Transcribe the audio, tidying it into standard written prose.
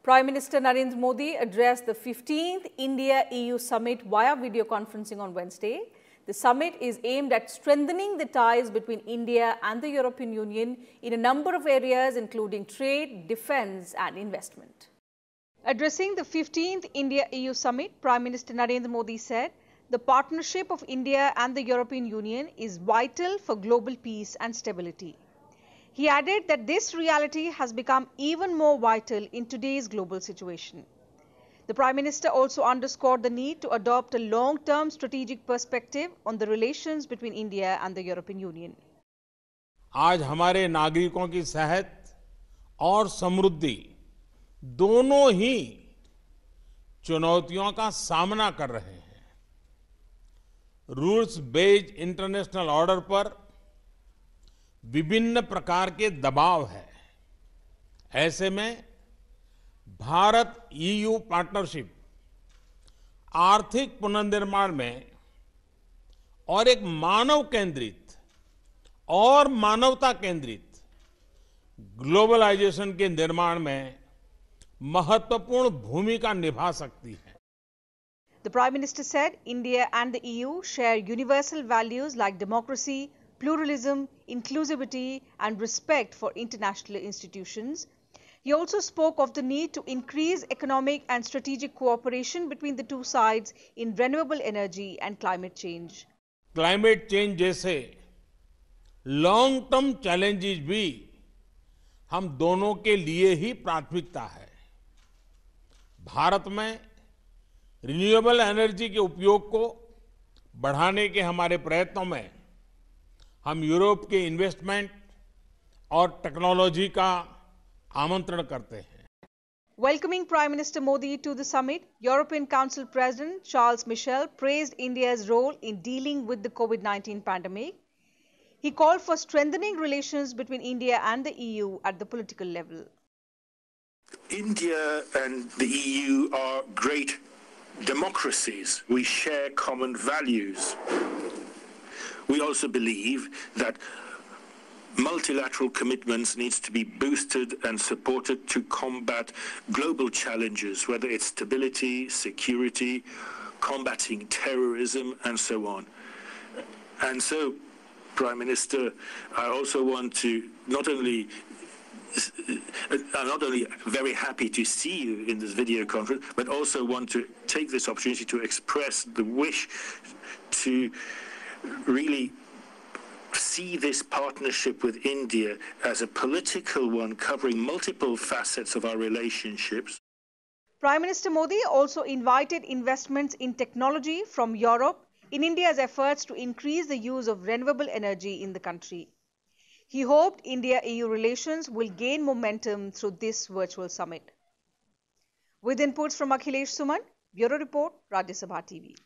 Prime Minister Narendra Modi addressed the 15th India-EU summit via video conferencing on Wednesday. The summit is aimed at strengthening the ties between India and the European Union in a number of areas, including trade, defence and investment. Addressing the 15th India-EU summit, Prime Minister Narendra Modi said, "The partnership of India and the European Union is vital for global peace and stability." He added that this reality has become even more vital in today's global situation. The Prime Minister also underscored the need to adopt a long-term strategic perspective on the relations between India and the European Union. आज हमारे नागरिकों की सेहत और समृद्धि दोनों ही चुनौतियों का सामना कर रहे हैं। रूल्स बेस्ड इंटरनेशनल ऑर्डर पर विभिन्न प्रकार के दबाव है। ऐसे में भारत ईयू पार्टनरशिप आर्थिक पुनर्निर्माण में और एक मानव केंद्रित और मानवता केंद्रित ग्लोबलाइजेशन के निर्माण में महत्वपूर्ण भूमिका निभा सकती है। The Prime Minister said India and the EU share universal values like democracy, pluralism, inclusivity and respect for international institutions. He also spoke of the need to increase economic and strategic cooperation between the two sides in renewable energy and climate change. Climate change जैसे long term challenges भी हम दोनों के लिए ही प्राथमिकता है। भारत में renewable energy के उपयोग को बढ़ाने के हमारे प्रयत्नों में हम यूरोप के इन्वेस्टमेंट और टेक्नोलॉजी का आमंत्रण करते हैं। Welcoming Prime Minister Modi to the summit, European Council President Charles Michel praised India's role in dealing with the COVID-19 pandemic. He called for strengthening relations between India and the EU at the political level. India and the EU are great democracies. We share common values. We also believe that multilateral commitments needs to be boosted and supported to combat global challenges, whether it's stability, security, combating terrorism, and so on. And so, Prime Minister, I also want to I'm not only very happy to see you in this video conference, but also want to take this opportunity to express the wish to really see this partnership with India as a political one covering multiple facets of our relationships. Prime Minister Modi also invited investments in technology from Europe in India's efforts to increase the use of renewable energy in the country. He hoped India-EU relations will gain momentum through this virtual summit. With inputs from Akhilesh Suman, Bureau Report, Rajya Sabha TV.